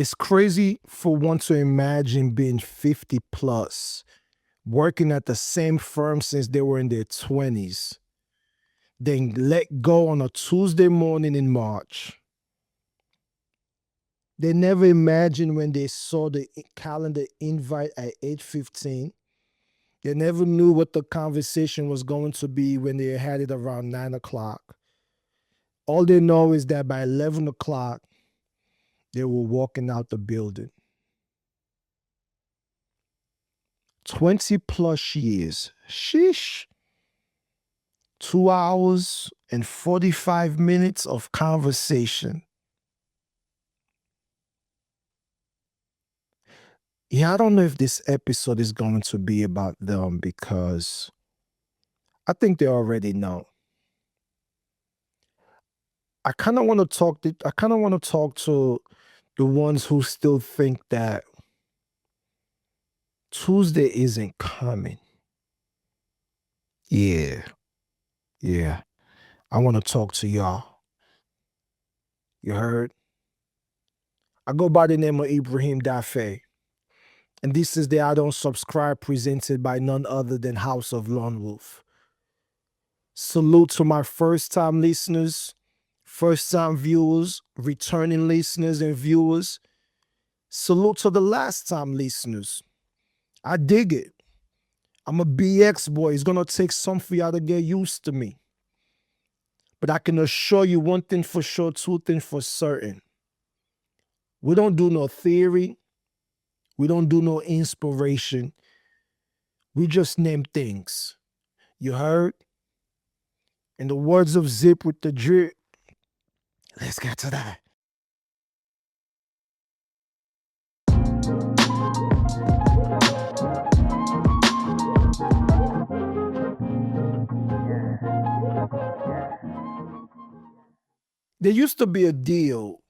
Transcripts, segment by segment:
It's crazy for one to imagine being 50 plus, working at the same firm since they were in their 20s, then let go on a Tuesday morning in March. They never imagined when they saw the calendar invite at 8:15. They never knew what the conversation was going to be when they had it around 9 o'clock. All they know is that by 11 o'clock, they were walking out the building. 20 plus years. Sheesh. 2 hours and 45 minutes of conversation. Yeah, I don't know if this episode is going to be about them because I think they already know. I kind of want to talk to the ones who still think that Tuesday isn't coming. Yeah. Yeah. I want to talk to y'all. You heard? I go by the name of Ibrahim Dafe. And this is the I Don't Subscribe presented by none other than House of Lone Wolf. Salute to my first-time listeners, first-time viewers, returning listeners and viewers. Salute to the last-time listeners. I dig it. I'm a BX boy. It's going to take some for y'all to get used to me. But I can assure you one thing for sure, two things for certain. We don't do no theory. We don't do no inspiration. We just name things. You heard? In the words of Zip with the drip, let's get to that. There used to be a deal,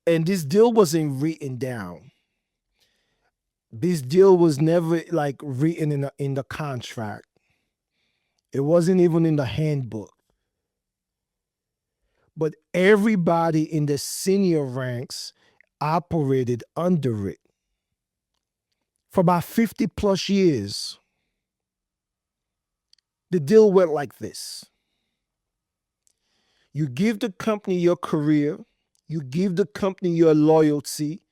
and this deal wasn't written down. This deal was never like written in the contract. It wasn't even in the handbook. But everybody in the senior ranks operated under it for about 50 plus years. The deal went like this. You give the company your career, you give the company your loyalty,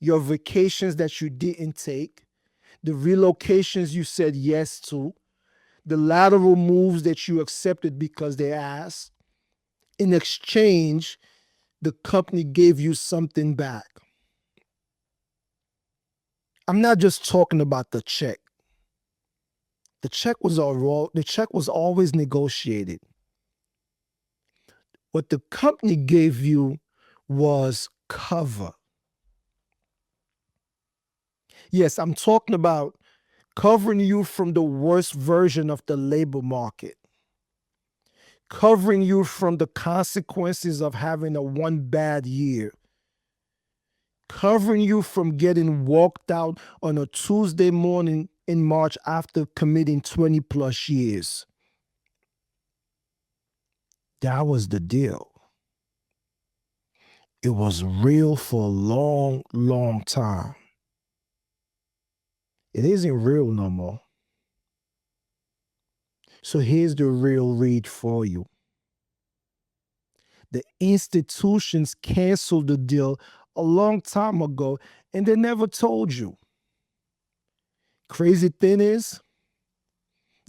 your vacations that you didn't take, the relocations you said yes to, the lateral moves that you accepted because they asked. In exchange, the company gave you something back. I'm not just talking about the check. The check was always negotiated. What the company gave you was cover. Yes, I'm talking about covering you from the worst version of the labor market, covering you from the consequences of having a one bad year, covering you from getting walked out on a Tuesday morning in March after committing 20 plus years. That was the deal. It was real for a long, long time. It isn't real no more. So here's the real read for you. The institutions canceled the deal a long time ago and they never told you. Crazy thing is,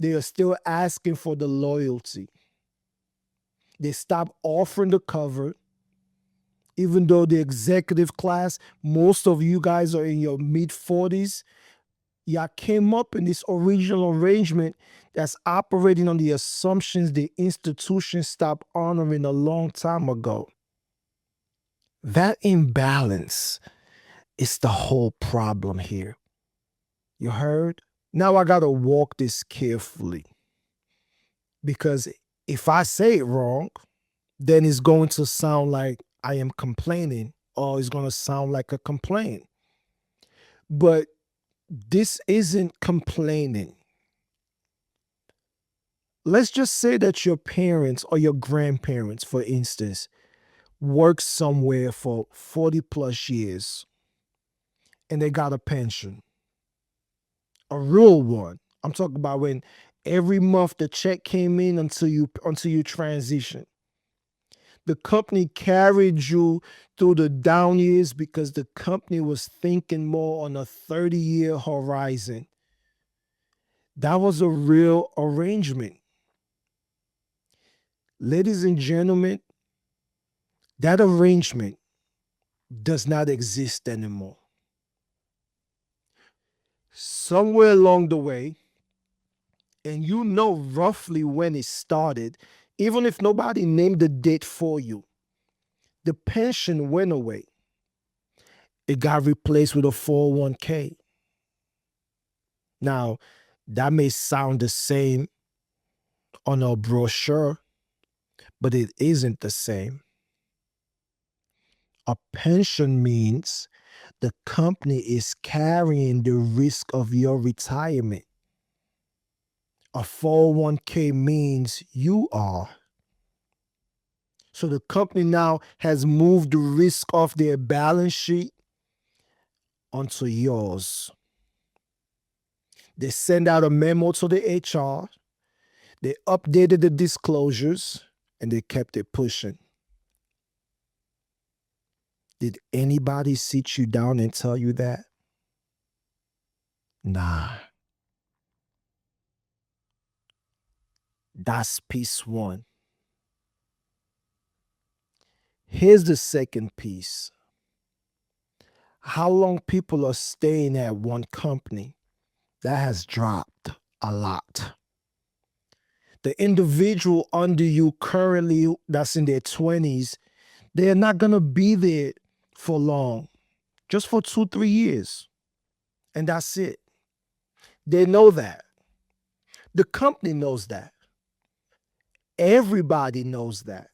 they are still asking for the loyalty. They stopped offering the cover, even though the executive class, most of you guys are in your mid-40s. Y'all came up in this original arrangement that's operating on the assumptions the institution stopped honoring a long time ago. That imbalance is the whole problem here. You heard? Now I gotta walk this carefully. Because if I say it wrong, then it's going to sound like I am complaining, or it's going to sound like a complaint. But this isn't complaining. Let's just say that your parents or your grandparents, for instance, worked somewhere for 40 plus years and they got a pension, a real one. I'm talking about when every month the check came in until you transition. The company carried you through the down years because the company was thinking more on a 30-year horizon. That was a real arrangement. Ladies and gentlemen, that arrangement does not exist anymore. Somewhere along the way, and you know roughly when it started, even if nobody named the date for you, the pension went away. It got replaced with a 401k. Now, that may sound the same on a brochure, but it isn't the same. A pension means the company is carrying the risk of your retirement. A 401k means you are. So the company now has moved the risk off their balance sheet onto yours. They send out a memo to the HR, they updated the disclosures, and they kept it pushing. Did anybody sit you down and tell you that? Nah. That's piece one. Here's the second piece. How long people are staying at one company, that has dropped a lot. The individual under you currently that's in their 20s, they're not going to be there for long, just for 2, 3 years. And that's it. They know that. The company knows that. Everybody knows that.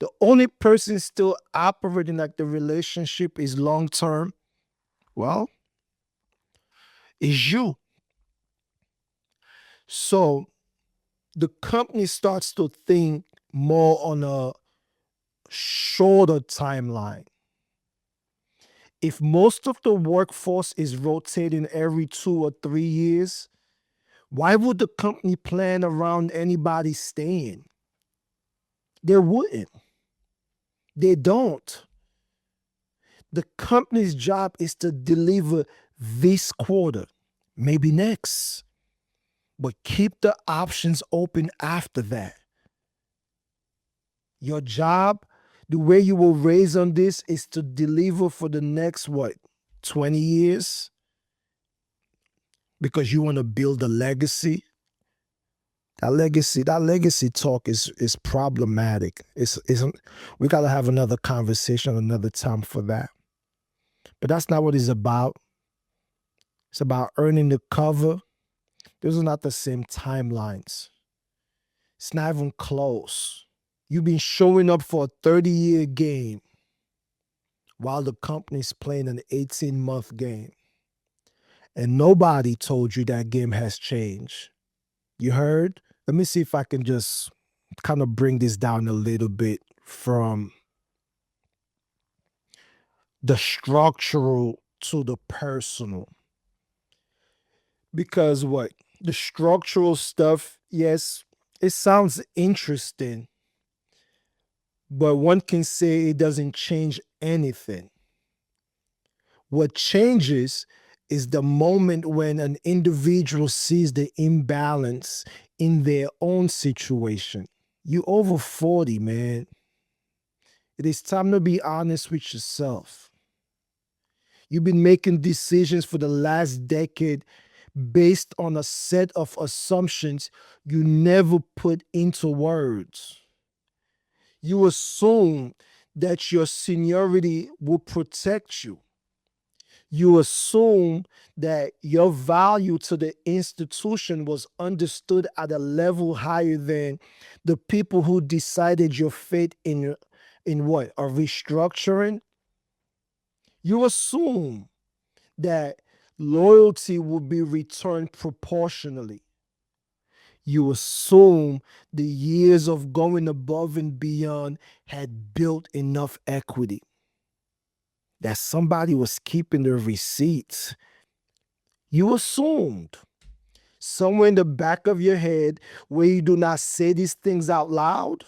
The only person still operating like the relationship is long term, well, is you. So the company starts to think more on a shorter timeline. If most of the workforce is rotating every 2 or 3 years, why would the company plan around anybody staying? They wouldn't. They don't. The company's job is to deliver this quarter, maybe next, but keep the options open after that. Your job, the way you will raise on this is to deliver for the next, what, 20 years? Because you want to build a legacy. That legacy talk is problematic. We gotta have another conversation another time for that. But that's not what it's about. It's about earning the cover. Those are not the same timelines. It's not even close. You've been showing up for a 30-year game while the company's playing an 18-month game. And nobody told you that game has changed. You heard? Let me see if I can just kind of bring this down a little bit from the structural to the personal. Because what? The structural stuff, yes, it sounds interesting, but one can say it doesn't change anything. What changes is the moment when an individual sees the imbalance in their own situation. You over 40, man. It is time to be honest with yourself. You've been making decisions for the last decade based on a set of assumptions you never put into words. You assume that your seniority will protect you. You assume that your value to the institution was understood at a level higher than the people who decided your fate in what? A restructuring? You assume that loyalty will be returned proportionally. You assume the years of going above and beyond had built enough equity, that somebody was keeping the receipts. You assumed somewhere in the back of your head, where you do not say these things out loud,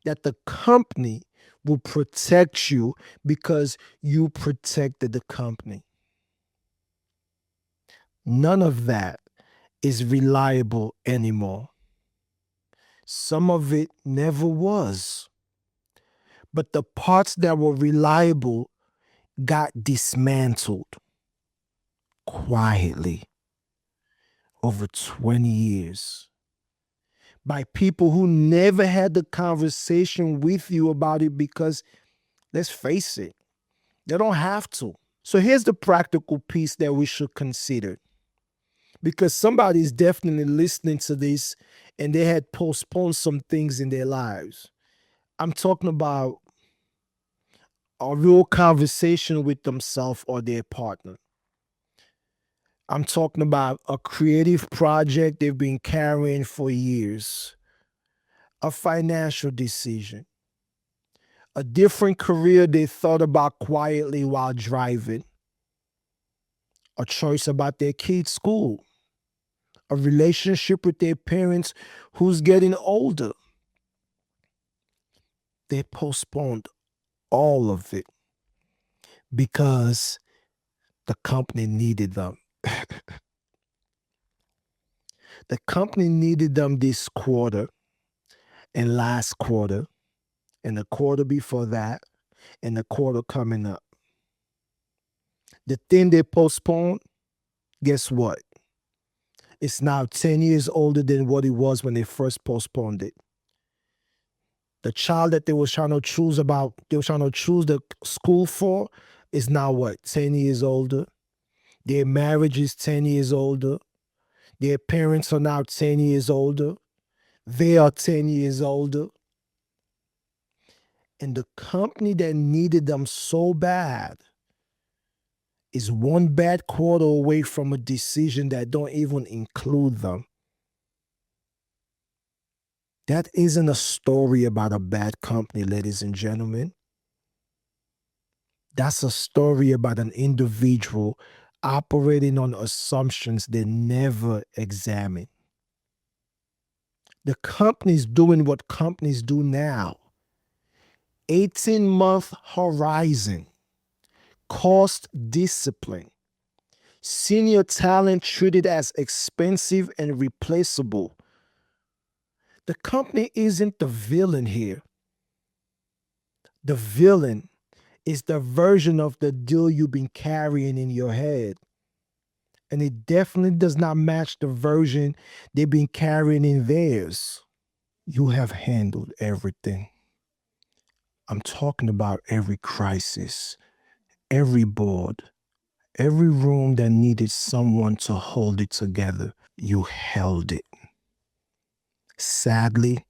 that the company will protect you because you protected the company. None of that is reliable anymore. Some of it never was. But the parts that were reliable got dismantled quietly over 20 years by people who never had the conversation with you about it because, let's face it, they don't have to. So here's the practical piece that we should consider, because somebody is definitely listening to this and they had postponed some things in their lives. I'm talking about a real conversation with themselves or their partner. I'm talking about a creative project they've been carrying for years, a financial decision, a different career they thought about quietly while driving, a choice about their kids' school, a relationship with their parents who's getting older. They postponed all of it because the company needed them. The company needed them this quarter and last quarter and the quarter before that and the quarter coming up. The thing they postponed, guess what? It's now 10 years older than what it was when they first postponed it. The child that they were trying to choose the school for is now what? 10 years older. Their marriage is 10 years older. Their parents are now 10 years older. They are 10 years older. And the company that needed them so bad is one bad quarter away from a decision that don't even include them. That isn't a story about a bad company, ladies and gentlemen. That's a story about an individual operating on assumptions they never examine. The company's doing what companies do now. 18-month horizon, cost discipline, senior talent treated as expensive and replaceable. The company isn't the villain here. The villain is the version of the deal you've been carrying in your head. And it definitely does not match the version they've been carrying in theirs. You have handled everything. I'm talking about every crisis, every board, every room that needed someone to hold it together. You held it. Sadly,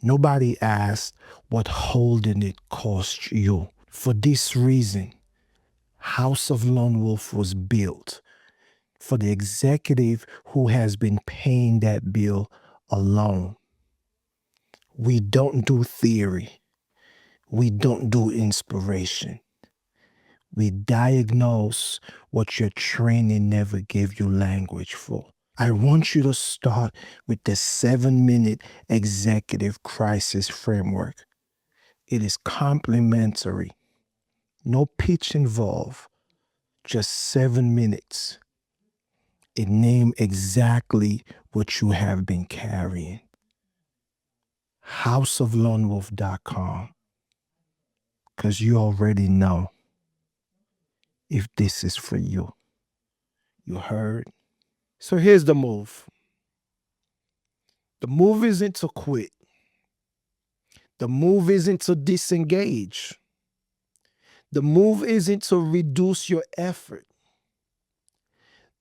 nobody asked what holding it cost you. For this reason, House of Lone Wolf was built for the executive who has been paying that bill alone. We don't do theory. We don't do inspiration. We diagnose what your training never gave you language for. I want you to start with the 7-minute executive crisis framework. It is complimentary. No pitch involved. Just 7 minutes. It names exactly what you have been carrying. houseoflonewolf.com, because you already know if this is for you. You heard? So here's the move. The move isn't to quit. The move isn't to disengage. The move isn't to reduce your effort.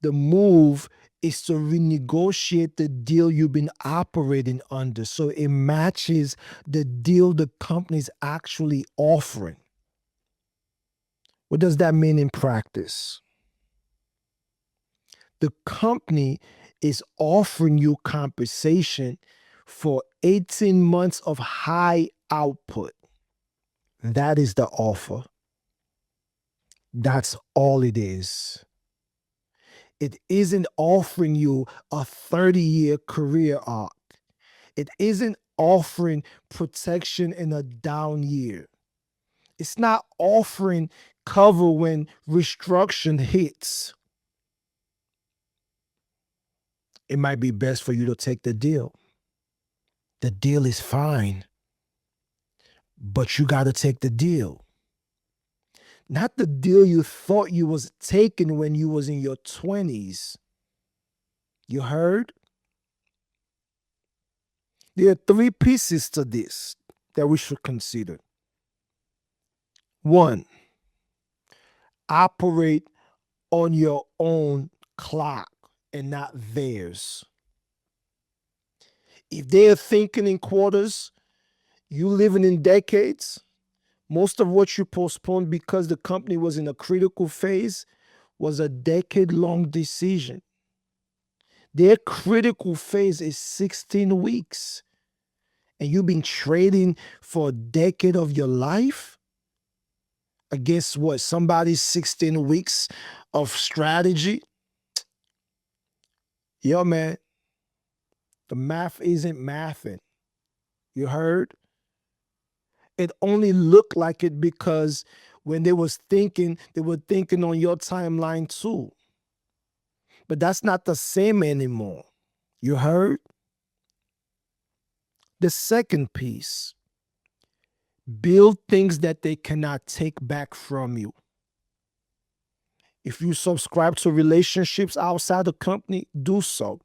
The move is to renegotiate the deal you've been operating under so it matches the deal the company's actually offering. What does that mean in practice? The company is offering you compensation for 18 months of high output. That is the offer. That's all it is. It isn't offering you a 30-year career arc. It isn't offering protection in a down year. It's not offering cover when restructuring hits. It might be best for you to take the deal. The deal is fine, but you got to take the deal. Not the deal you thought you was taking when you was in your 20s. You heard? There are three pieces to this that we should consider. One, operate on your own clock and not theirs. If they're thinking in quarters, you living in decades, most of what you postponed because the company was in a critical phase was a decade-long decision. Their critical phase is 16 weeks. And you've been trading for a decade of your life against what? Somebody's 16 weeks of strategy? Yo, man, the math isn't mathing. You heard? It only looked like it because when they was thinking, they were thinking on your timeline too. But that's not the same anymore. You heard? The second piece, build things that they cannot take back from you. If you subscribe to relationships outside the company, do so.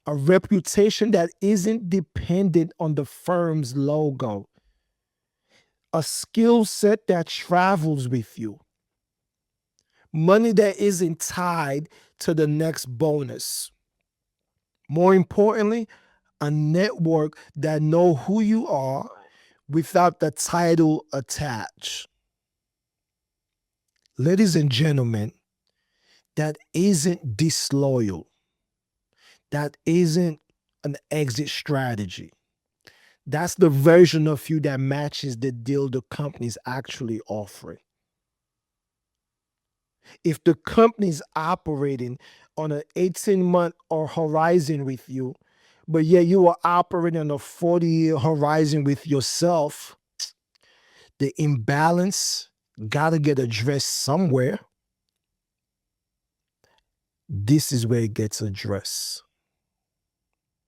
A reputation that isn't dependent on the firm's logo. A skill set that travels with you. Money that isn't tied to the next bonus. More importantly, a network that know who you are without the title attached. Ladies and gentlemen, that isn't disloyal. That isn't an exit strategy. That's the version of you that matches the deal the company's actually offering. If the company's operating on an 18-month or horizon with you, but yet you are operating on a 40-year horizon with yourself, the imbalance got to get addressed somewhere. This is where it gets addressed.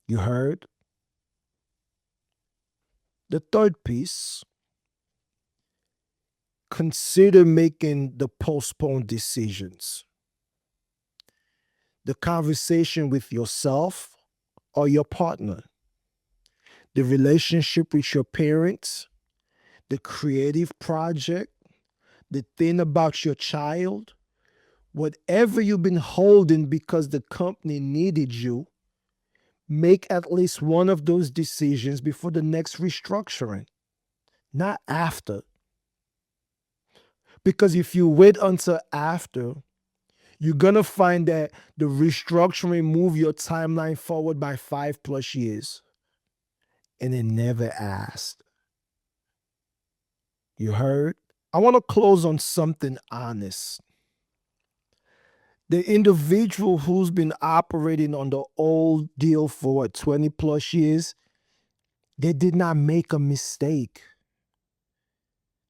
You heard? The third piece, consider making the postponed decisions. The conversation with yourself or your partner, the relationship with your parents, the creative project, the thing about your child, whatever you've been holding because the company needed you, make at least one of those decisions before the next restructuring, not after. Because if you wait until after, you're going to find that the restructuring move your timeline forward by 5+ years. And it never asked. You heard? I want to close on something honest. The individual who's been operating on the old deal for what, 20+ years, they did not make a mistake.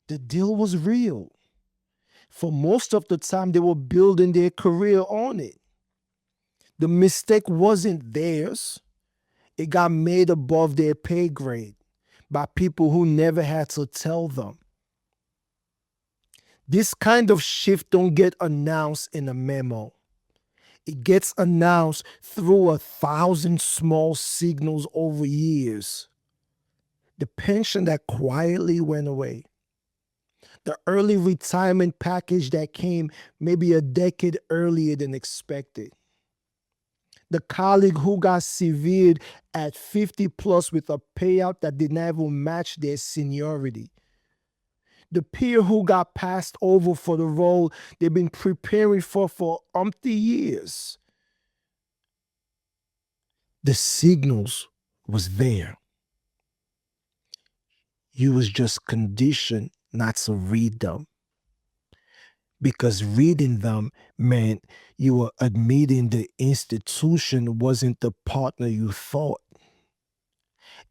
The deal was real. For most of the time, they were building their career on it. The mistake wasn't theirs. It got made above their pay grade by people who never had to tell them. This kind of shift don't get announced in a memo. It gets announced through 1,000 small signals over years. The pension that quietly went away. The early retirement package that came maybe a decade earlier than expected. The colleague who got severed at 50+ with a payout that did not even match their seniority. The peer who got passed over for the role they've been preparing for umpty years. The signals was there. You was just conditioned not to read them, because reading them meant you were admitting the institution wasn't the partner you thought.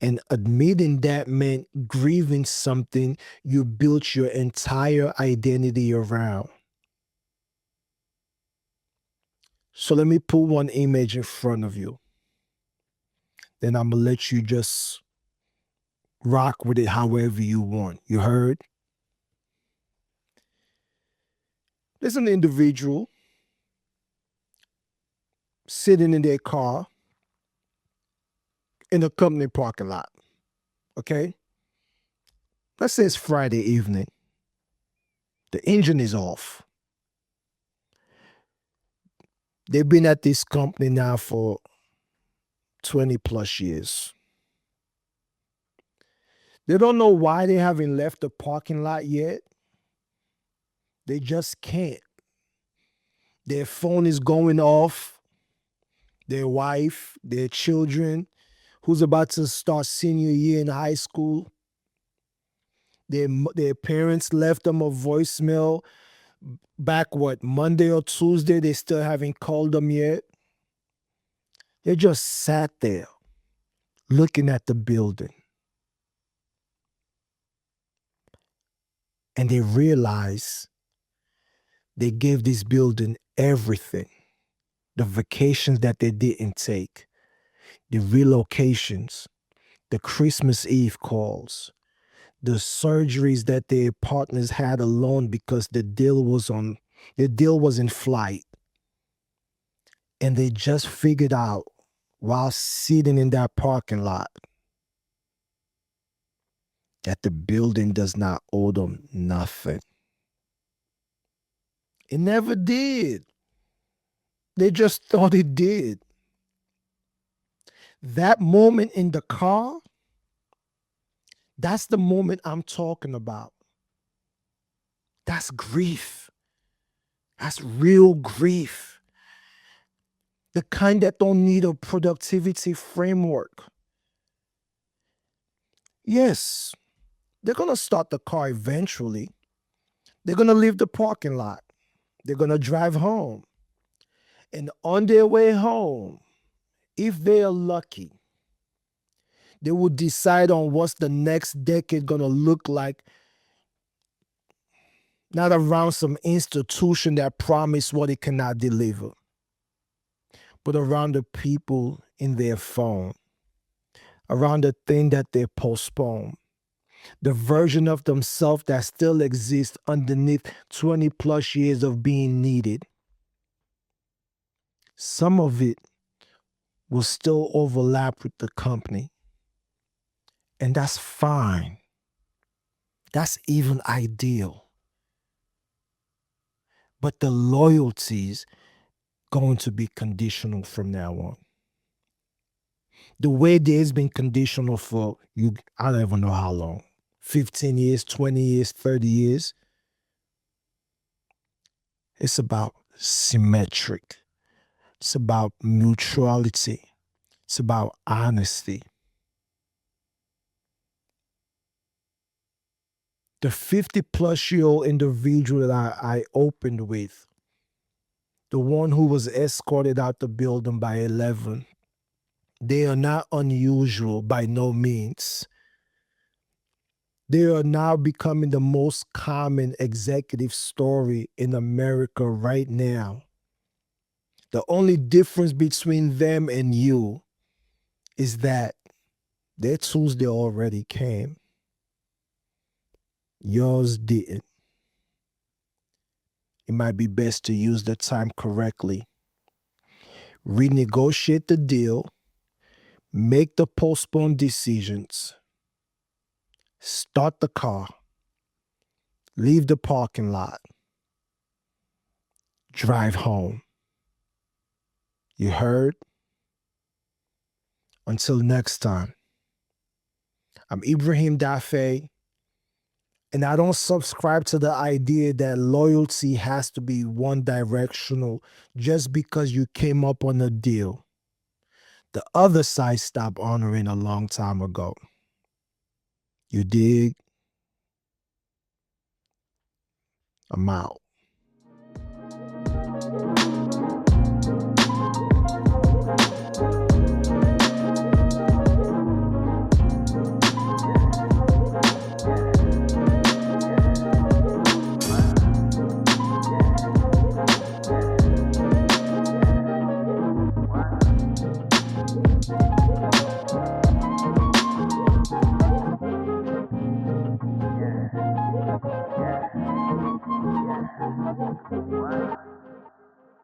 And admitting that meant grieving something you built your entire identity around. So let me put one image in front of you. Then I'm going to let you just rock with it however you want. You heard? There's an individual sitting in their car in a company parking lot. Okay? Let's say it's Friday evening. The engine is off. They've been at this company now for 20 plus years. They don't know why they haven't left the parking lot yet. They just can't. Their phone is going off. Their wife, their children, who's about to start senior year in high school. Their parents left them a voicemail back, what, Monday or Tuesday. They still haven't called them yet. They just sat there looking at the building. And they realized they gave this building everything. The vacations that they didn't take, the relocations, the Christmas Eve calls, the surgeries that their partners had alone because the deal was in flight. And they just figured out while sitting in that parking lot that the building does not owe them nothing. It never did. They just thought it did. That moment in the car, that's the moment I'm talking about. That's grief. That's real grief. The kind that don't need a productivity framework. Yes, they're going to start the car eventually. They're going to leave the parking lot. They're going to drive home. And on their way home, if they are lucky, they will decide on what's the next decade going to look like. Not around some institution that promised what it cannot deliver, but around the people in their phone, around the thing that they postpone, the version of themselves that still exists underneath 20 plus years of being needed. Some of it will still overlap with the company. And that's fine. That's even ideal. But the loyalty's going to be conditional from now on. The way there's been conditional for you, I don't even know how long. 15 years, 20 years, 30 years. It's about symmetric. It's about mutuality. It's about honesty. The 50 plus year old individual that I opened with, the one who was escorted out the building by 11, they are not unusual by no means. They are now becoming the most common executive story in America right now. The only difference between them and you is that their Tuesday already came. Yours didn't. It might be best to use the time correctly. Renegotiate the deal. Make the postponed decisions. Start the car. Leave the parking lot. Drive home. You heard? Until next time, I'm Ibrahim Dafe, and I don't subscribe to the idea that loyalty has to be one directional just because you came up on a deal. the other side stopped honoring a long time ago. You dig? I'm out.